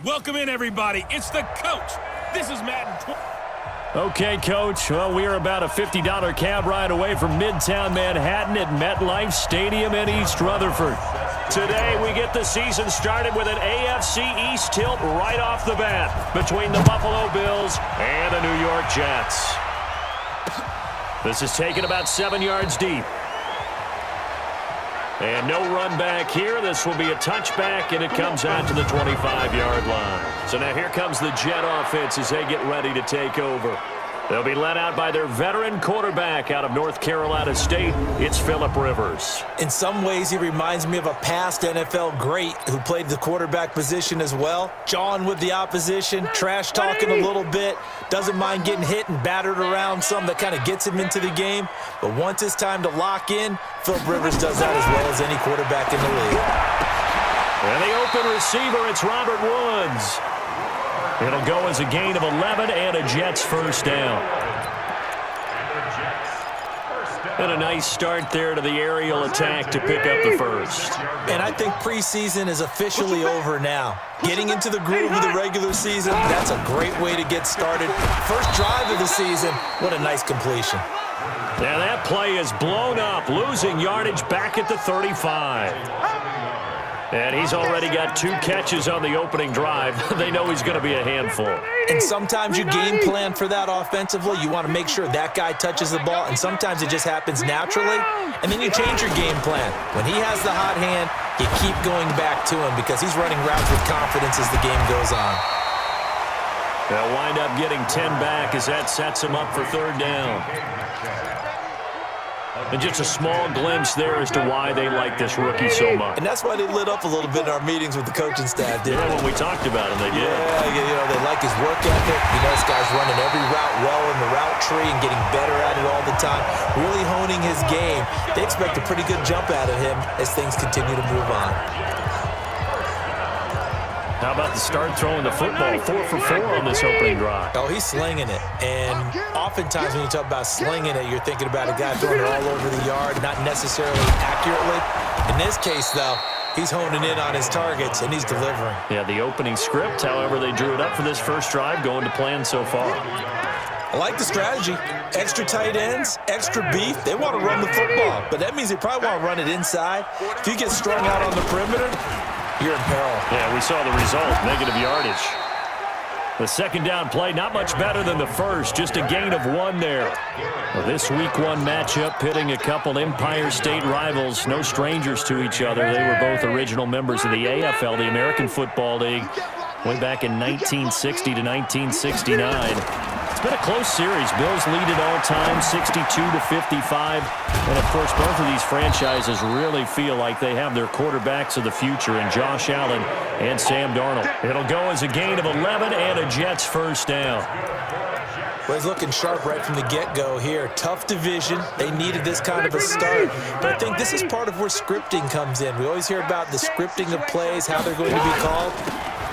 Welcome in, everybody. It's the coach. This is Madden. Okay, Coach. Well, we are about a $50 cab ride away from Midtown Manhattan at MetLife Stadium in East Rutherford. Today, we get the season started with an AFC East tilt right off the bat between the Buffalo Bills and the New York Jets. This is taken about 7 yards deep. And no run back here. This will be a touchback, and it comes out to the 25-yard line. So now here comes the Jet offense as they get ready to take over. They'll be led out by their veteran quarterback out of North Carolina State. It's Phillip Rivers. In some ways, he reminds me of a past NFL great who played the quarterback position as well. Jawing with the opposition, trash-talking a little bit, doesn't mind getting hit and battered around some that kind of gets him into the game. But once it's time to lock in, Phillip Rivers does that as well as any quarterback in the league. And the open receiver, it's Robert Woods. It'll go as a gain of 11 and a Jets first down. And a nice start there to the aerial attack to pick up the first. And I think preseason is officially over now. Getting into the groove of the regular season, that's a great way to get started. First drive of the season, what a nice completion. Now that play is blown up, losing yardage back at the 35. And he's already got 2 catches on the opening drive. They know he's going to be a handful. And sometimes you game plan for that offensively. You want to make sure that guy touches the ball, and sometimes it just happens naturally, and then you change your game plan. When he has the hot hand, you keep going back to him because he's running routes with confidence as the game goes on. They'll wind up getting 10 back as that sets him up for third down. And just a small glimpse there as to why they like this rookie so much. And that's why they lit up a little bit in our meetings with the coaching staff, didn't they? When we talked about him, they did. Yeah, they like his work ethic. This guy's running every route well in the route tree and getting better at it all the time, really honing his game. They expect a pretty good jump out of him as things continue to move on. How about the start throwing the football? 4 for 4 on this opening drive. Oh, he's slinging it. And oftentimes when you talk about slinging it, you're thinking about a guy throwing it all over the yard, not necessarily accurately. In this case, though, he's honing in on his targets, and he's delivering. Yeah, the opening script, however, they drew it up for this first drive, going to plan so far. I like the strategy. Extra tight ends, extra beef. They want to run the football, but that means they probably want to run it inside. If you get strung out on the perimeter, you're in peril. Yeah, we saw the result, negative yardage. The second down play, not much better than the first, just a gain of 1 there. Well, this week 1 matchup pitting a couple Empire State rivals, no strangers to each other. They were both original members of the AFL, the American Football League, way back in 1960 to 1969. It's been a close series. Bills lead it all time, 62-55. And, of course, both of these franchises really feel like they have their quarterbacks of the future in Josh Allen and Sam Darnold. It'll go as a gain of 11 and a Jets first down. Well, he's looking sharp right from the get-go here. Tough division. They needed this kind of a start. But I think this is part of where scripting comes in. We always hear about the scripting of plays, how they're going to be called.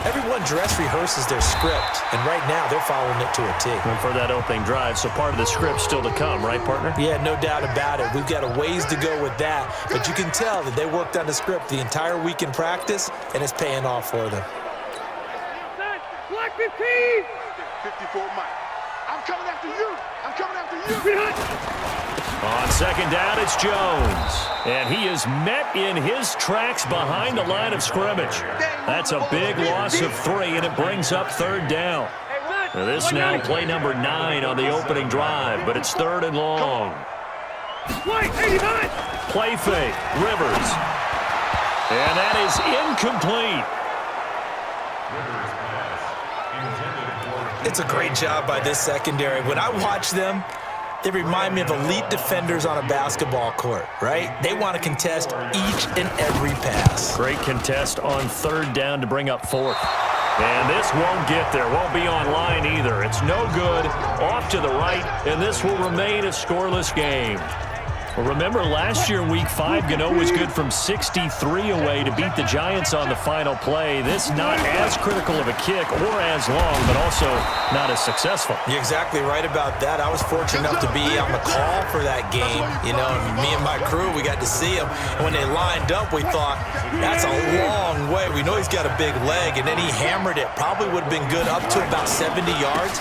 Everyone dress rehearses their script, and right now they're following it to a T. And for that opening drive, so part of the script still to come, right, partner? Yeah, no doubt about it. We've got a ways to go with that, but you can tell that they worked on the script the entire week in practice, and it's paying off for them. Black 15! 54 Mike. I'm coming after you! I'm coming after you! On second down, it's Jones. And he is met in his tracks behind the line of scrimmage. That's a big loss of 3, and it brings up third down. Now this now play number 9 on the opening drive, but it's 3rd and long. Play fake, Rivers. And that is incomplete. It's a great job by this secondary. When I watch them, they remind me of elite defenders on a basketball court, right? They want to contest each and every pass. Great contest on 3rd down to bring up 4th. And this won't get there, won't be on line either. It's no good, off to the right, and this will remain a scoreless game. Well, remember last year in Week 5, Gano was good from 63 away to beat the Giants on the final play. This not as critical of a kick or as long, but also not as successful. You're exactly right about that. I was fortunate enough to be on the call for that game. You know, and me and my crew, we got to see him. And when they lined up, we thought, that's a long way. We know he's got a big leg, and then he hammered it. Probably would have been good up to about 70 yards.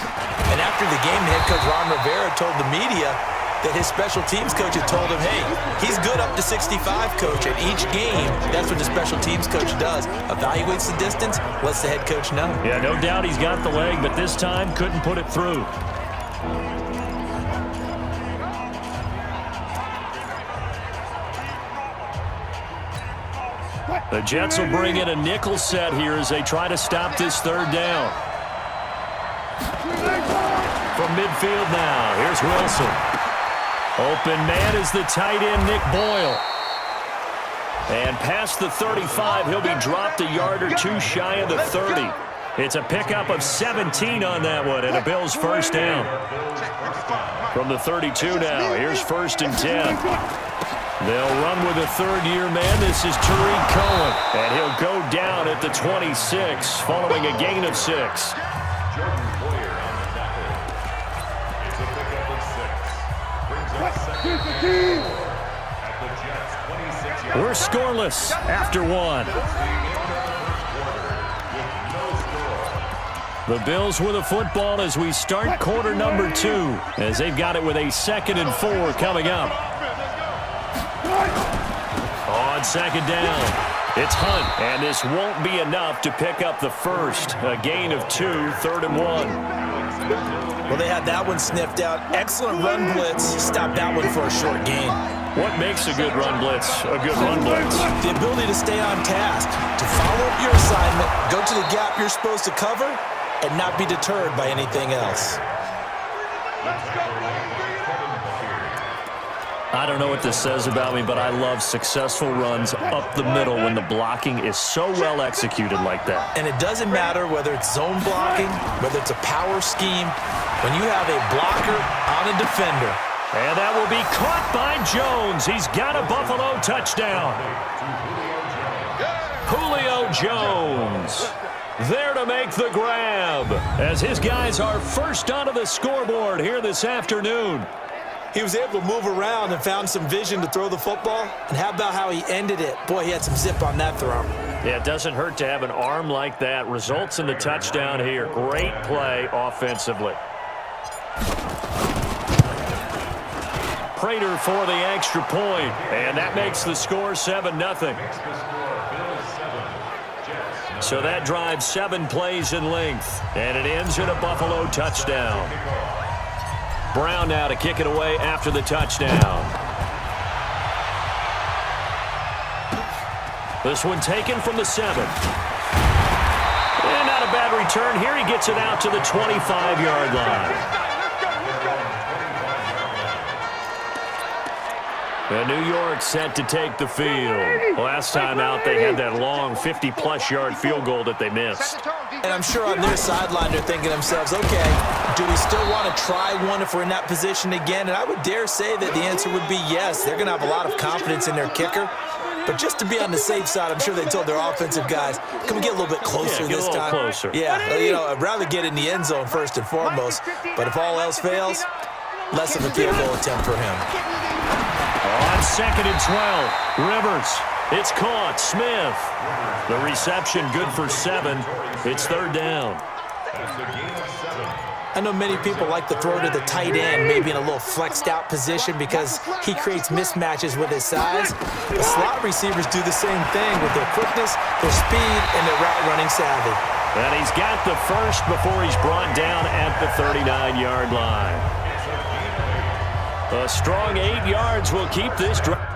And after the game, head coach Ron Rivera told the media that his special teams coach had told him, hey, he's good up to 65, coach. At each game, that's what the special teams coach does. Evaluates the distance, lets the head coach know. Yeah, no doubt he's got the leg, but this time couldn't put it through. The Jets will bring in a nickel set here as they try to stop this third down. From midfield now, here's Wilson. Open man is the tight end, Nick Boyle. And past the 35, he'll be dropped a yard or two shy of the 30. It's a pickup of 17 on that one, and a Bills first down. From the 32 now, here's 1st and 10. They'll run with a third-year man. This is Tariq Cohen, and he'll go down at the 26 following a gain of 6. We're scoreless after one. The Bills with a football as we start quarter number 2, as they've got it with a 2nd and 4 coming up. On 2nd down, it's Hunt, and this won't be enough to pick up the first. A gain of 2, 3rd and 1. Well, they had that one sniffed out. Excellent run blitz. Stopped that one for a short gain. What makes a good run blitz a good run blitz? The ability to stay on task, to follow up your assignment, go to the gap you're supposed to cover, and not be deterred by anything else. I don't know what this says about me, but I love successful runs up the middle when the blocking is so well executed like that. And it doesn't matter whether it's zone blocking, whether it's a power scheme, when you have a blocker on a defender. And that will be caught by Jones. He's got a Buffalo touchdown. Julio Jones there to make the grab as his guys are first onto the scoreboard here this afternoon. He was able to move around and found some vision to throw the football. And how about how he ended it? Boy, he had some zip on that throw. Yeah, it doesn't hurt to have an arm like that. Results in the touchdown here. Great play offensively. Prater for the extra point, and that makes the score 7-0. So that drives 7 plays in length, and it ends in a Buffalo touchdown. Brown now to kick it away after the touchdown. This one taken from the 7. And not a bad return here. He gets it out to the 25-yard line. And New York set to take the field. Last time out, they had that long 50-plus yard field goal that they missed. And I'm sure on their sideline, they're thinking to themselves, okay, do we still want to try one if we're in that position again? And I would dare say that the answer would be yes. They're going to have a lot of confidence in their kicker. But just to be on the safe side, I'm sure they told their offensive guys, can we get a little bit closer this time? Closer. Yeah, you know, I'd rather get in the end zone first and foremost. But if all else fails, less of a field goal attempt for him. On 2nd and 12, Rivers. It's caught. Smith. The reception good for 7. It's 3rd down. I know many people like to throw to the tight end, maybe in a little flexed out position because he creates mismatches with his size. The slot receivers do the same thing with their quickness, their speed, and their route running savvy. And he's got the first before he's brought down at the 39-yard line. A strong 8 yards will keep this drive.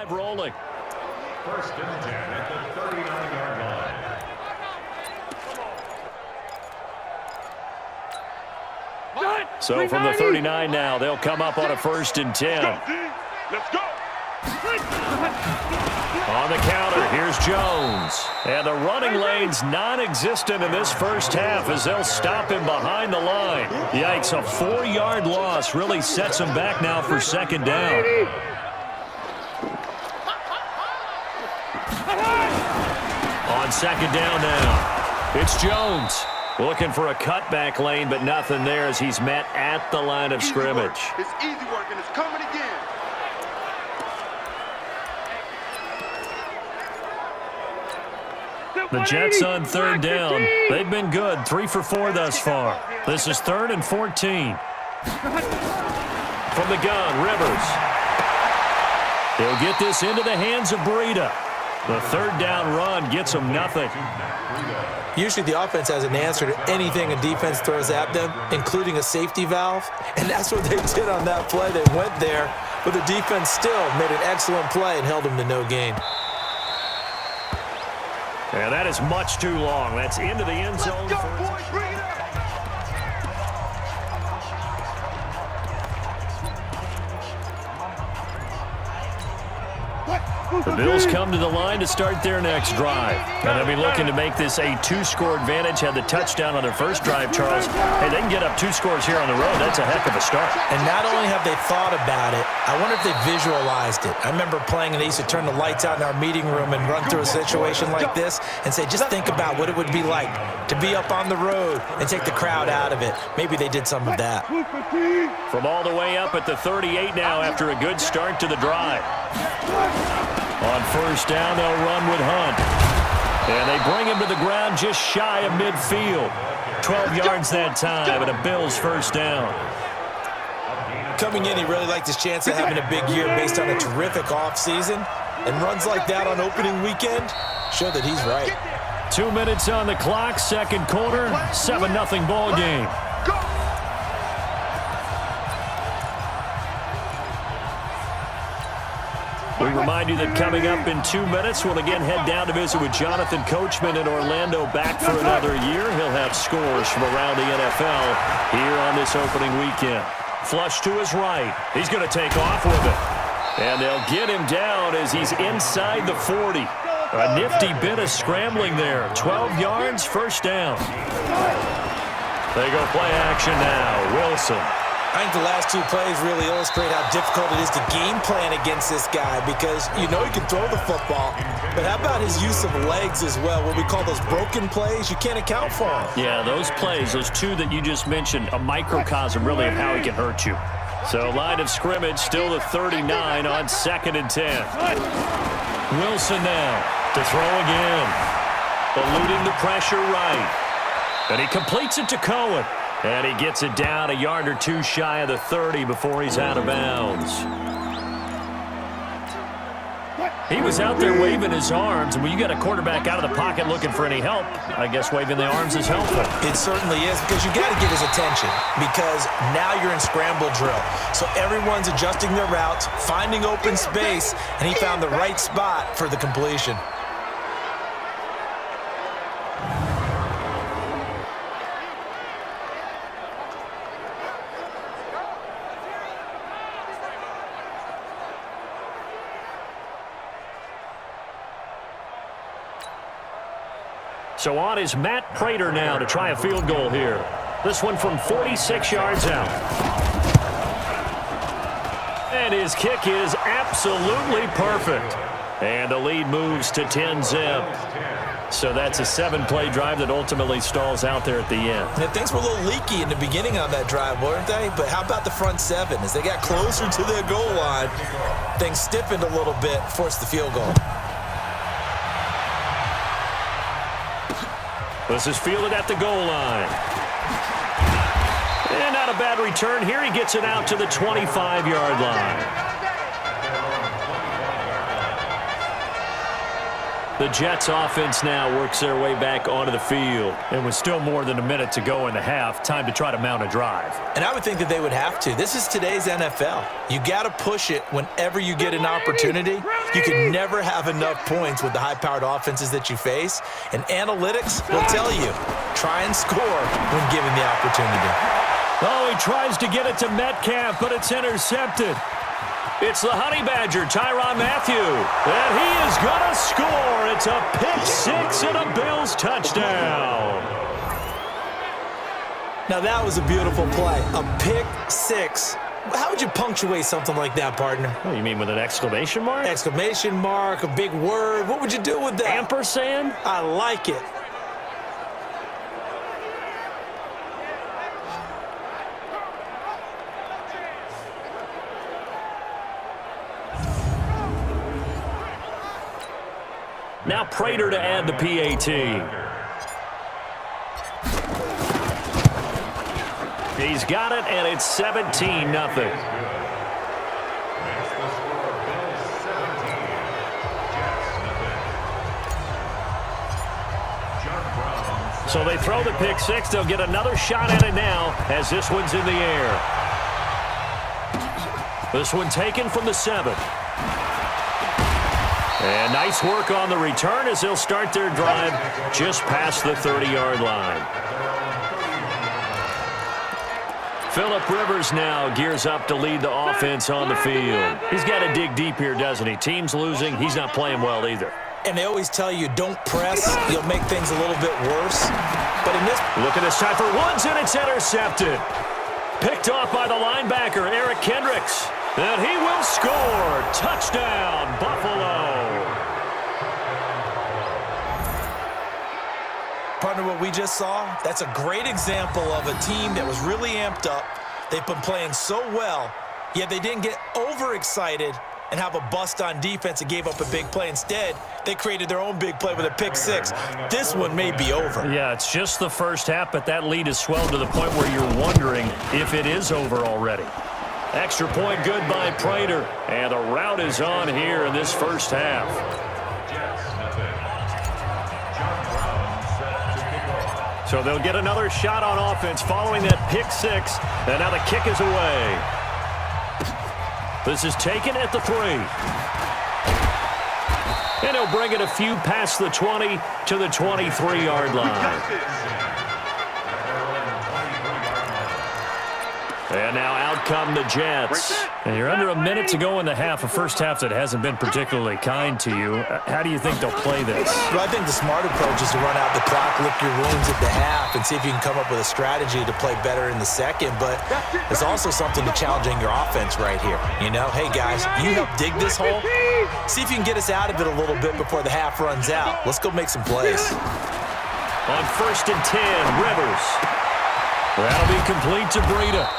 Rolling. First and 10 at the 39-yard line. So from the 39 now, they'll come up on a first and 10. Let's go. On the counter, here's Jones. And the running lane's non-existent in this first half as they'll stop him behind the line. Yikes, a 4-yard loss really sets him back now for second down. On second down now, it's Jones. Looking for a cutback lane, but nothing there as he's met at the line of scrimmage. It's easy work, and it's coming again. The Jets on third down. They've been good, 3 for 4 thus far. This is 3rd and 14. From the gun, Rivers. He'll get this into the hands of Breida. The third down run gets them nothing. Usually the offense has an answer to anything a defense throws at them, including a safety valve, and that's what they did on that play. They went there, but the defense still made an excellent play and held them to no gain. And that is much too long. That's into the end zone. Let's go, boys. Bring it up. The Bills come to the line to start their next drive. And they'll be looking to make this a 2-score advantage. Had the touchdown on their first drive, Charles. Hey, they can get up 2 scores here on the road. That's a heck of a start. And not only have they thought about it, I wonder if they visualized it. I remember playing and they used to turn the lights out in our meeting room and run through a situation like this and say, just think about what it would be like to be up on the road and take the crowd out of it. Maybe they did some of that. From all the way up at the 38 now after a good start to the drive. On first down, they'll run with Hunt. And they bring him to the ground just shy of midfield. 12 yards that time, and a Bills first down. Coming in, he really liked his chance of having a big year based on a terrific offseason. And runs like that on opening weekend show that he's right. 2 minutes on the clock, second quarter, 7-0 ball game. We remind you that coming up in 2 minutes, we'll again head down to visit with Jonathan Coachman in Orlando, back for another year. He'll have scores from around the NFL here on this opening weekend. Flush to his right. He's going to take off with it. And they'll get him down as he's inside the 40. A nifty bit of scrambling there. 12 yards, first down. They go play action now. Wilson. I think the last 2 plays really illustrate how difficult it is to game plan against this guy because you know he can throw the football, but how about his use of legs as well, what we call those broken plays? You can't account for them. Yeah, those plays, those 2 that you just mentioned, a microcosm really of how he can hurt you. So line of scrimmage still the 39 on 2nd and 10. Wilson now to throw again. Eluding the pressure right. And he completes it to Cohen. And he gets it down a yard or 2 shy of the 30 before he's out of bounds. He was out there waving his arms. And when you got a quarterback out of the pocket looking for any help, I guess waving the arms is helpful. It certainly is because you got to get his attention because now you're in scramble drill. So everyone's adjusting their routes, finding open space, and he found the right spot for the completion. So on is Matt Prater now to try a field goal here. This one from 46 yards out. And his kick is absolutely perfect. And the lead moves to 10-zip. So that's a 7-play drive that ultimately stalls out there at the end. And things were a little leaky in the beginning on that drive, weren't they? But how about the front 7? As they got closer to their goal line, things stiffened a little bit, forced the field goal. This is fielded at the goal line. And not a bad return here. He gets it out to the 25-yard line. The Jets offense now works their way back onto the field. And with still more than a minute to go in the half, time to try to mount a drive. And I would think that they would have to. This is today's NFL. You got to push it whenever you get an opportunity. You can never have enough points with the high-powered offenses that you face. And analytics will tell you, try and score when given the opportunity. Oh, he tries to get it to Metcalf, but it's intercepted. It's the Honey Badger, Tyrann Mathieu, and he is going to score. It's a pick six and a Bills touchdown. Now, that was a beautiful play, a pick six. How would you punctuate something like that, partner? Oh, you mean with an exclamation mark? Exclamation mark, a big word. What would you do with that? Ampersand? I like it. Now Prater to add the PAT. He's got it, and it's 17-0. So they throw the pick six. They'll get another shot at it now as this one's in the air. This one taken from the 7. And nice work on the return as they'll start their drive just past the 30-yard line. Phillip Rivers now gears up to lead the offense on the field. He's got to dig deep here, doesn't he? Team's losing. He's not playing well either. And they always tell you, don't press. You'll make things a little bit worse. But in this... Look at this time for Woods, and it's intercepted. Picked off by the linebacker, Eric Kendricks. And he will score. Touchdown, Buffalo. Partner, what we just saw, that's a great example of a team that was really amped up. They've been playing so well, yet they didn't get overexcited and have a bust on defense and gave up a big play. Instead, they created their own big play with a pick six. This one may be over. Yeah, it's just the first half, but that lead has swelled to the point where you're wondering if it is over already. Extra point good by Prater. And the route is on here in this first half. So they'll get another shot on offense following that pick six. And now the kick is away. This is taken at the 3. And he'll bring it a few past the 20 to the 23-yard line. And now out come the Jets. And you're under a minute to go in the half, a first half that hasn't been particularly kind to you. How do you think they'll play this? Well, I think the smart approach is to run out the clock, lick your wounds at the half, and see if you can come up with a strategy to play better in the second. But there's also something to challenging your offense right here. You know, hey, guys, you help dig this hole. See if you can get us out of it a little bit before the half runs out. Let's go make some plays. On 1st and 10, Rivers. That'll be complete to Breida.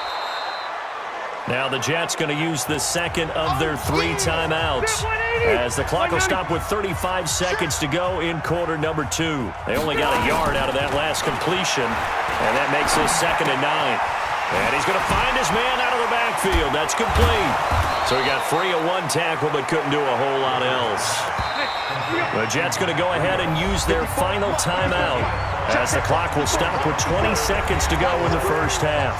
Now the Jets going to use the second of their 3 timeouts as the clock will stop with 35 seconds to go in quarter number 2. They only got a yard out of that last completion, and that makes this 2nd and 9. And he's going to find his man out of the backfield. That's complete. So he got free of 1 tackle but couldn't do a whole lot else. The Jets going to go ahead and use their final timeout as the clock will stop with 20 seconds to go in the first half.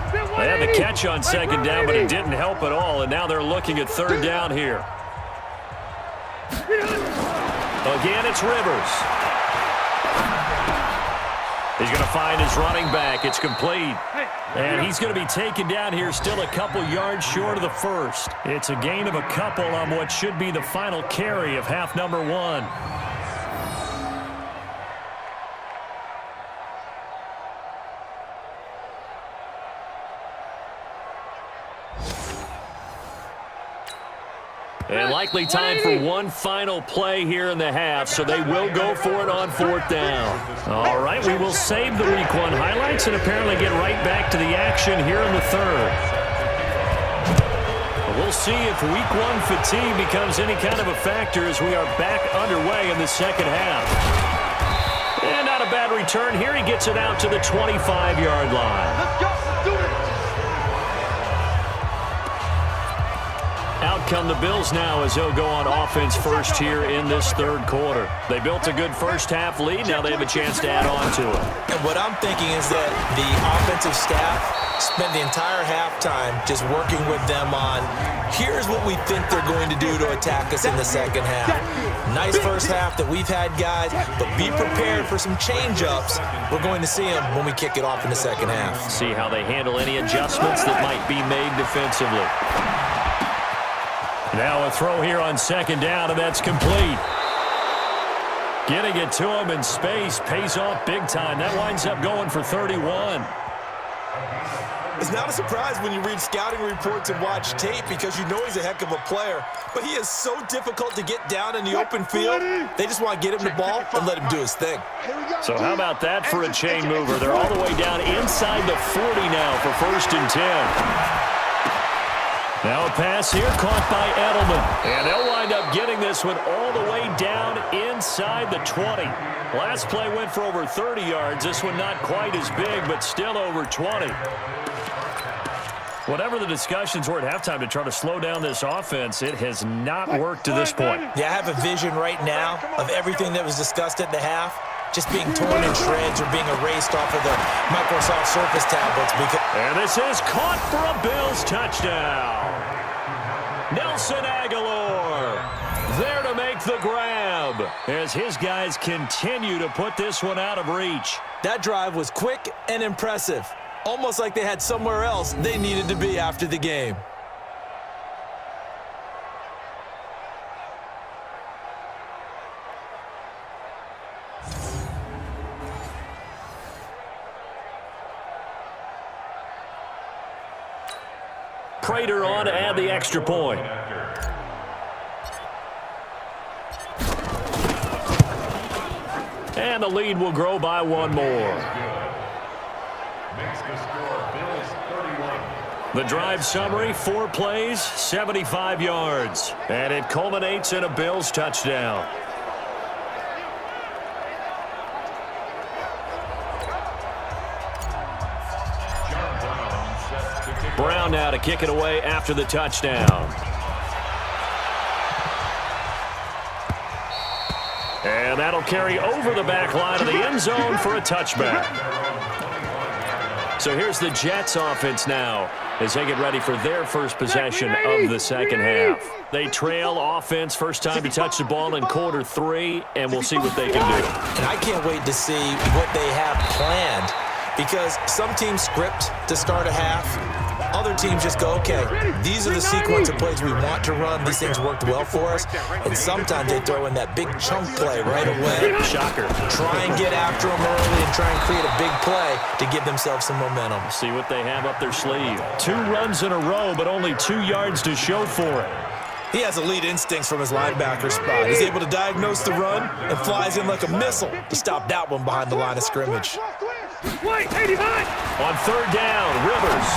They had the catch on 2nd down, but it didn't help at all, and now they're looking at 3rd down here. Again, it's Rivers. He's going to find his running back. It's complete. And he's going to be taken down here still a couple yards short of the first. It's a gain of a couple on what should be the final carry of half number 1. And likely time for one final play here in the half, so they will go for it on 4th down. All right, we will save the Week 1 highlights and apparently get right back to the action here in the 3rd. We'll see if Week 1 fatigue becomes any kind of a factor as we are back underway in the 2nd half. And not a bad return here. He gets it out to the 25-yard line. out come the Bills now as they'll go on offense first here in this third quarter. They built a good first-half lead. Now they have a chance to add on to it. And what I'm thinking is that the offensive staff spent the entire halftime just working with them on, here's what we think they're going to do to attack us in the second half. Nice first half that we've had, guys, but be prepared for some change-ups. We're going to see them when we kick it off in the second half. See how they handle any adjustments that might be made defensively. Now a throw here on second down, and that's complete. Getting it to him in space pays off big time. That winds up going for 31. It's not a surprise when you read scouting reports and watch tape because you know he's a heck of a player, but he is so difficult to get down in the open field. They just want to get him the ball and let him do his thing. So how about that for a chain mover? They're all the way down inside the 40 now for 1st and 10. Now a pass here caught by Edelman. And they'll wind up getting this one all the way down inside the 20. Last play went for over 30 yards. This one not quite as big, but still over 20. Whatever the discussions were at halftime to try to slow down this offense, it has not worked to this point. Yeah, I have a vision right now of everything that was discussed at the half just being torn in shreds or being erased off of the Microsoft Surface tablets. And this is caught for a Bills touchdown. Nelson Aguilar there to make the grab as his guys continue to put this one out of reach. That drive was quick and impressive. Almost like they had somewhere else they needed to be after the game. Prater on to add the extra point. And the lead will grow by one more. Makes the score Bills 31. The drive summary, 4 plays, 75 yards. And it culminates in a Bills touchdown. Brown now to kick it away after the touchdown. And that'll carry over the back line of the end zone for a touchback. So here's the Jets offense now as they get ready for their first possession of the second half. They trail offense first time to touch the ball in quarter 3, and we'll see what they can do. And I can't wait to see what they have planned because some teams script to start a half. Other teams just go, okay, these are the sequence of plays we want to run. These things worked well for us. And sometimes they throw in that big chunk play right away. Shocker. Try and get after them early and try and create a big play to give themselves some momentum. See what they have up their sleeve. 2 runs in a row, but only 2 yards to show for it. He has elite instincts from his linebacker spot. He's able to diagnose the run and flies in like a missile to stop that one behind the line of scrimmage. On 3rd down, Rivers.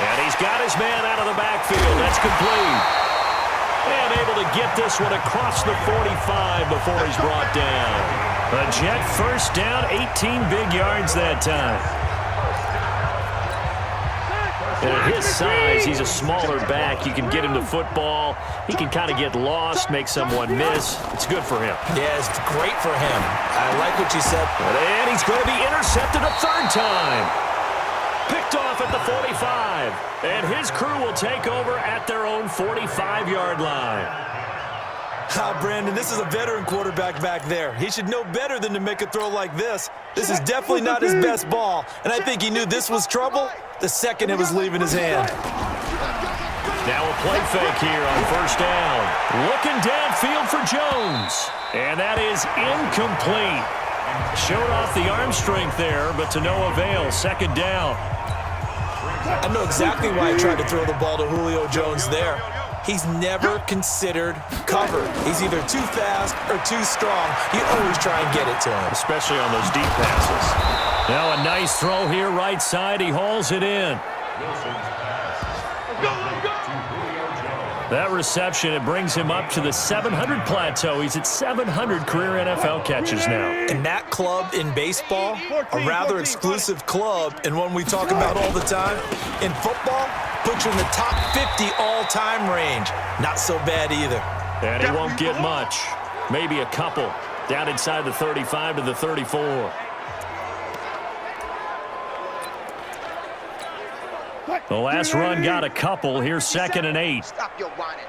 And he's got his man out of the backfield. That's complete. And able to get this one across the 45 before he's brought down. A Jet first down, 18 big yards that time. And at his size, he's a smaller back. You can get him the football. He can kind of get lost, make someone miss. It's good for him. Yeah, it's great for him. I like what you said. And he's going to be intercepted a 3rd time. Picked off at the 45. And his crew will take over at their own 45-yard line. Brandon, this is a veteran quarterback back there. He should know better than to make a throw like this. This is definitely not his best ball. And I think he knew this was trouble the second it was leaving his hand. Now a play fake here on 1st down. Looking downfield for Jones. And that is incomplete. Showed off the arm strength there, but to no avail. 2nd down. I know exactly why he tried to throw the ball to Julio Jones there. He's never considered cover. He's either too fast or too strong. You always try and get it to him. Especially on those deep passes. Now a nice throw here right side. He hauls it in. That reception, it brings him up to the 700 plateau. He's at 700 career NFL catches now. And that club in baseball, a rather exclusive club, and one we talk about all the time. In football, puts you in the top 50 all-time range. Not so bad either. And he won't get much. Maybe a couple. Down inside the 35 to the 34. The last run got a couple. Here's 2nd and 8. Stop your whining.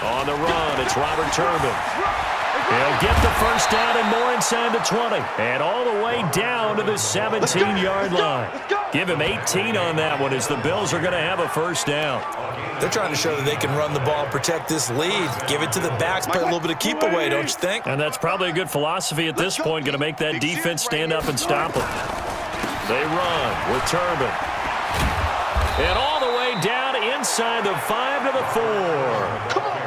On the run, it's Robert Turbin. He'll get the first down and more inside the 20. And all the way down to the 17-yard line. Give him 18 on that one as the Bills are going to have a first down. They're trying to show that they can run the ball and protect this lead. Give it to the backs, play a little bit of keep away, don't you think? And that's probably a good philosophy at this point, going to make that defense stand up and stop them. They run with Turbin. And all the way down inside the 5 to the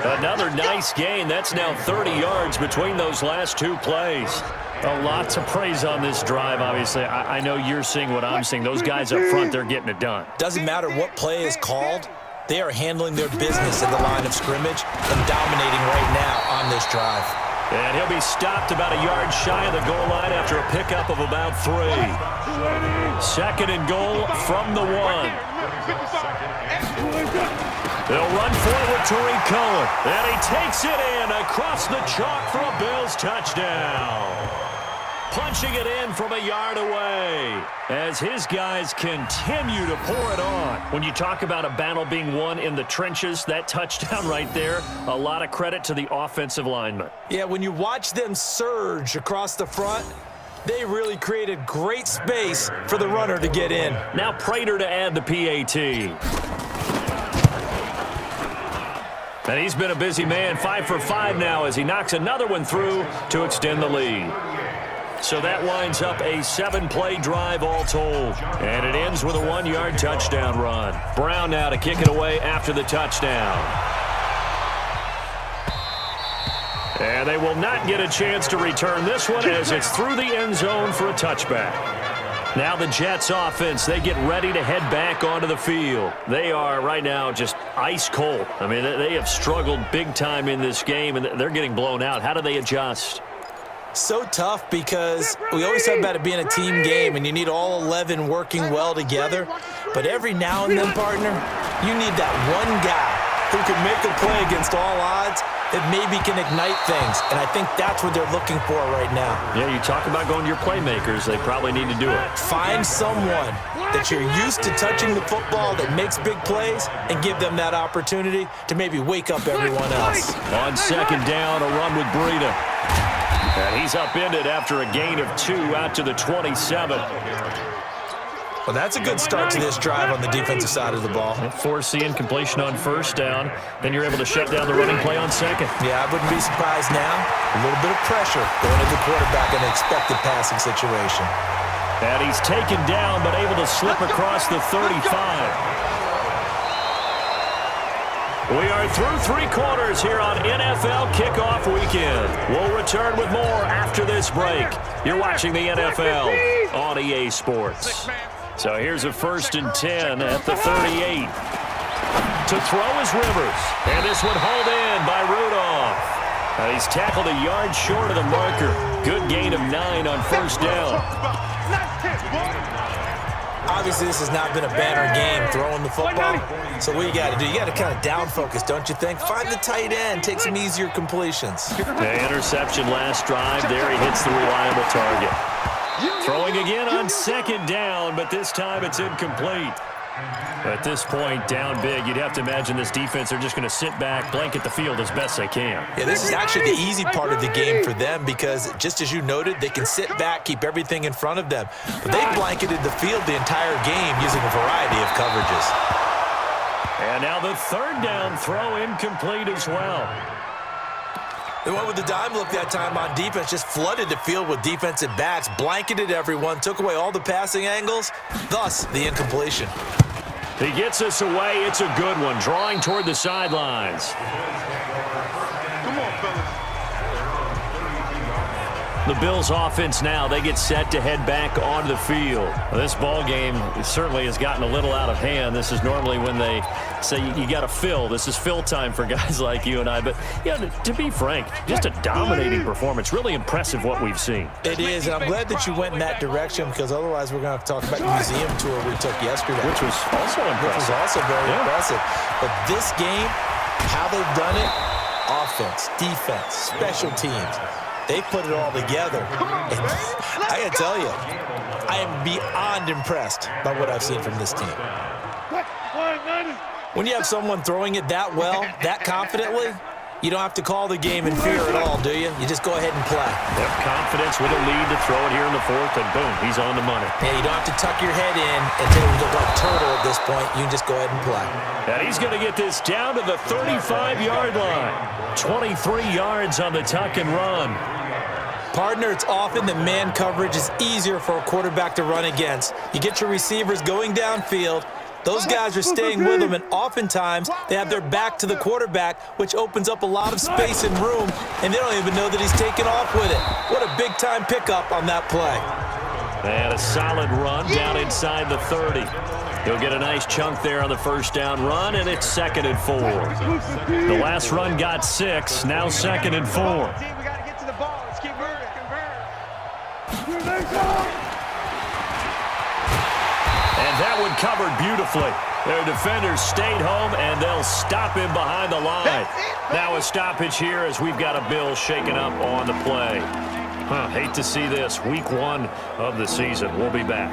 4. Another nice gain. That's now 30 yards between those last two plays. A lot to praise on this drive, obviously. I know you're seeing what I'm seeing. Those guys up front, they're getting it done. Doesn't matter what play is called. They are handling their business in the line of scrimmage and dominating right now on this drive. And he'll be stopped about a yard shy of the goal line after a pickup of about 3. 2nd and goal from the 1. They'll run forward to Tariq Cohen. And he takes it in across the chalk for a Bills touchdown. Punching it in from a yard away as his guys continue to pour it on. When you talk about a battle being won in the trenches, that touchdown right there, a lot of credit to the offensive lineman. Yeah, when you watch them surge across the front, they really created great space for the runner to get in. Now Prater to add the PAT. And he's been a busy man, 5 for 5 now as he knocks another one through to extend the lead. So that winds up a 7-play drive all told. And it ends with a 1-yard touchdown run. Brown now to kick it away after the touchdown. And they will not get a chance to return this one as it's through the end zone for a touchback. Now the Jets offense, they get ready to head back onto the field. They are right now just ice cold. I mean, they have struggled big time in this game, and they're getting blown out. How do they adjust? So tough because we always talk about it being a team game and you need all 11 working well together. But every now and then, partner, you need that one guy who can make a play against all odds that maybe can ignite things. And I think that's what they're looking for right now. Yeah, you talk about going to your playmakers. They probably need to do it. Find someone that you're used to touching the football that makes big plays and give them that opportunity to maybe wake up everyone else. On 2nd down, a run with Breida. And he's upended after a gain of 2 out to the 27. Well, that's a good start to this drive on the defensive side of the ball. Force the incompletion on 1st down. Then you're able to shut down the running play on 2nd. Yeah, I wouldn't be surprised now. A little bit of pressure going to the quarterback in an expected passing situation. And he's taken down but able to slip across the 35. We are through 3 quarters here on NFL Kickoff Weekend. We'll return with more after this break. You're watching the NFL on EA Sports. So here's a 1st and 10 at the 38. To throw is Rivers. And this one hauled in by Rudolph. And he's tackled a yard short of the marker. Good gain of 9 on 1st down. Obviously, this has not been a banner game throwing the football. So what you got to do, you got to kind of down focus, don't you think? Find the tight end, take some easier completions. The interception last drive. There he hits the reliable target. Throwing again on 2nd down, but this time it's incomplete. At this point, down big, you'd have to imagine this defense, they're just going to sit back, blanket the field as best they can. Yeah, this is actually the easy part of the game for them because, just as you noted, they can sit back, keep everything in front of them. But they blanketed the field the entire game using a variety of coverages. And now the 3rd down throw incomplete as well. They went with the dime look that time on defense, just flooded the field with defensive backs, blanketed everyone, took away all the passing angles, thus the incompletion. He gets us away. It's a good one, drawing toward the sidelines. Come on, fellas. The Bills offense now, they get set to head back onto the field. This ball game certainly has gotten a little out of hand. This is normally when they say you got to fill. This is fill time for guys like you and I. But, yeah, to be frank, just a dominating performance. Really impressive what we've seen. It is, and I'm glad that you went in that direction because otherwise we're going to have to talk about the museum tour we took yesterday. Which was also impressive. Which was also very impressive. But this game, how they've done it, offense, defense, special teams, they put it all together. And I got to tell you, I am beyond impressed by what I've seen from this team. When you have someone throwing it that well, that confidently, you don't have to call the game in fear at all, do you? You just go ahead and play. Yep, confidence with a lead to throw it here in the fourth, and boom, he's on the money. Yeah, you don't have to tuck your head in and take it look like turtle at this point. You just go ahead and play. And he's going to get this down to the 35-yard line. 23 yards on the tuck and run. Partner, it's often that man coverage is easier for a quarterback to run against. You get your receivers going downfield. Those guys are staying with them, and oftentimes they have their back to the quarterback, which opens up a lot of space and room, and they don't even know that he's taken off with it. What a big-time pickup on that play. And a solid run down inside the 30. He'll get a nice chunk there on the first down run, and it's 2nd and 4. The last run got 6, now 2nd and 4. We got to get to the ball. Let's keep moving. And that one covered beautifully. Their defenders stayed home, and they'll stop him behind the line. Now a stoppage here as we've got a Bill shaking up on the play. Hate to see this. Week 1 of the season. We'll be back.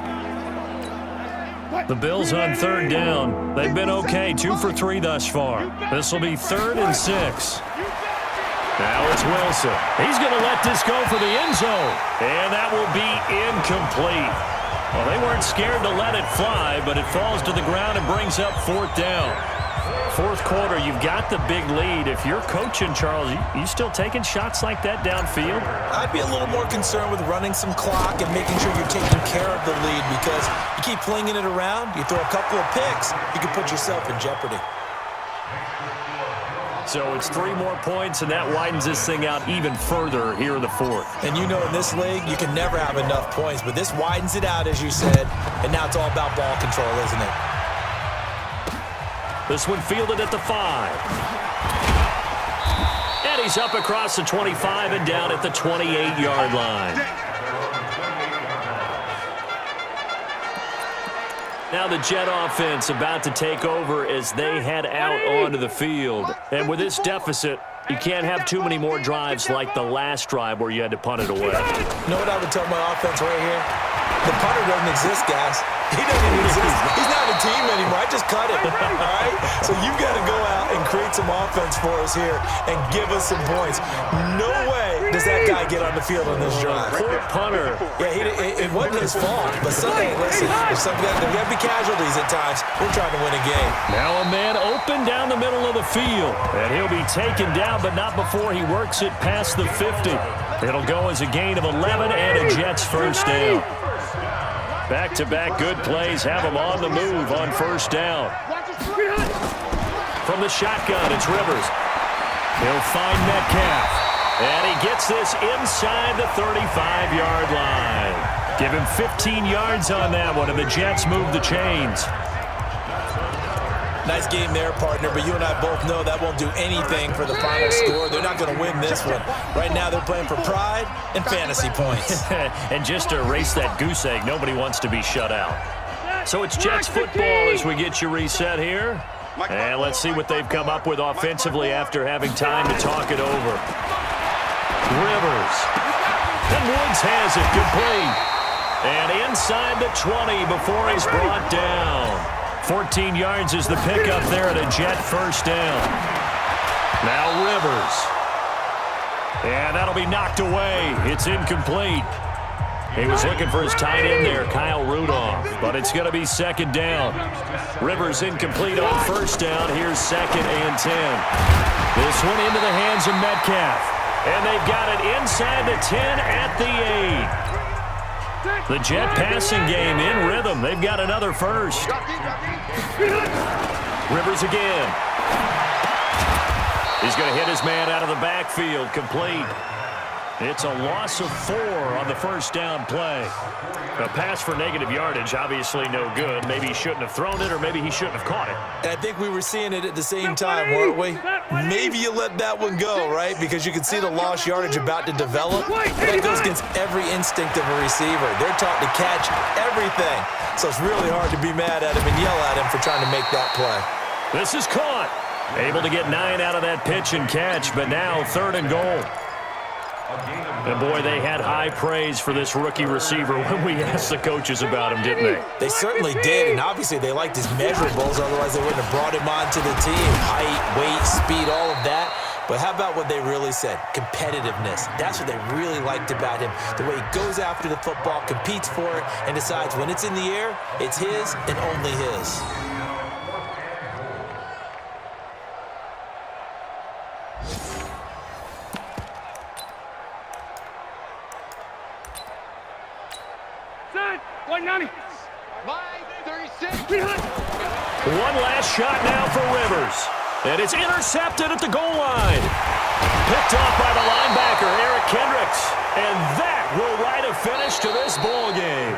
The Bills on 3rd down. They've been okay, 2 for 3 thus far. This will be 3rd and 6. Now it's Wilson. He's going to let this go for the end zone. And that will be incomplete. Well, they weren't scared to let it fly, but it falls to the ground and brings up 4th down. 4th quarter, you've got the big lead. If you're coaching, Charles, you still taking shots like that downfield? I'd be a little more concerned with running some clock and making sure you're taking care of the lead because you keep flinging it around, you throw a couple of picks, you can put yourself in jeopardy. So it's 3 more points, and that widens this thing out even further here in the 4th. And you know in this league, you can never have enough points, but this widens it out, as you said, and now it's all about ball control, isn't it? This one fielded at the 5. And he's up across the 25 and down at the 28-yard line. Now the Jet offense about to take over as they head out onto the field. And with this deficit, you can't have too many more drives like the last drive where you had to punt it away. You know what I would tell my offense right here? The punter doesn't exist, guys. He doesn't even exist. He's not a team anymore. I just cut him, all right? So you've got to go out and create some offense for us here and give us some points. No way does that guy get on the field on this drive. Poor punter. Yeah, it wasn't his fault. But listen, if there got to be casualties at times, we're trying to win a game. Now a man open down the middle of the field. And he'll be taken down, but not before he works it past the 50. It'll go as a gain of 11 and a Jets first down. Back-to-back good plays have him on the move on first down. From the shotgun, it's Rivers. He'll find Metcalf. And he gets this inside the 35-yard line. Give him 15 yards on that one, and the Jets move the chains. Nice game there, partner, but you and I both know that won't do anything for the final score. They're not going to win this one. Right now, they're playing for pride and fantasy points. And just to erase that goose egg, nobody wants to be shut out. So it's Jets football as we get you reset here. And let's see what they've come up with offensively after having time to talk it over. Rivers. And Woods has it complete. And inside the 20 before he's brought down. 14 yards is the pickup there at a Jet first down. Now Rivers. And that'll be knocked away. It's incomplete. He was looking for his tight end there, Kyle Rudolph. But it's going to be 2nd down. Rivers incomplete on first down. Here's 2nd and 10. This one into the hands of Metcalf. And they've got it inside the 10 at the 8. The Jet passing game in rhythm. They've got another first. Rivers again. He's going to hit his man out of the backfield. Complete. It's a loss of 4 on the first down play. A pass for negative yardage, obviously no good. Maybe he shouldn't have thrown it, or maybe he shouldn't have caught it. And I think we were seeing it at the same time, weren't we? Maybe you let that one go, right? Because you can see the lost yardage about to develop. That goes against every instinct of a receiver. They're taught to catch everything. So it's really hard to be mad at him and yell at him for trying to make that play. This is caught. Able to get 9 out of that pitch and catch, but now 3rd and goal. And boy, they had high praise for this rookie receiver when we asked the coaches about him, didn't they? They certainly did, and obviously they liked his measurables, otherwise they wouldn't have brought him onto the team. Height, weight, speed, all of that. But how about what they really said? Competitiveness. That's what they really liked about him. The way he goes after the football, competes for it, and decides when it's in the air, it's his and only his. One last shot now for Rivers. And it's intercepted at the goal line. Picked off by the linebacker, Eric Kendricks. And that will write a finish to this ball game.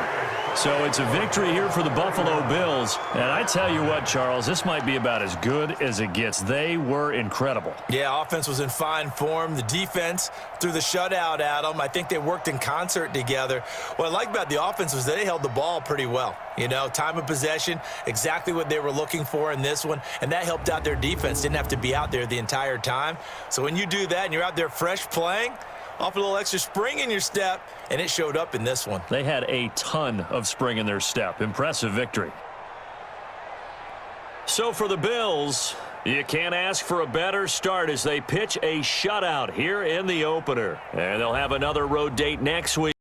So it's a victory here for the Buffalo Bills. And I tell you what, Charles, this might be about as good as it gets. They were incredible. Yeah, offense was in fine form. The defense threw the shutout at them. I think they worked in concert together. What I like about the offense was they held the ball pretty well. You know, time of possession, exactly what they were looking for in this one, and that helped out their defense. Didn't have to be out there the entire time. So when you do that and you're out there fresh playing, off a little extra spring in your step, and it showed up in this one. They had a ton of spring in their step. Impressive victory. So for the Bills, you can't ask for a better start as they pitch a shutout here in the opener. And they'll have another road date next week.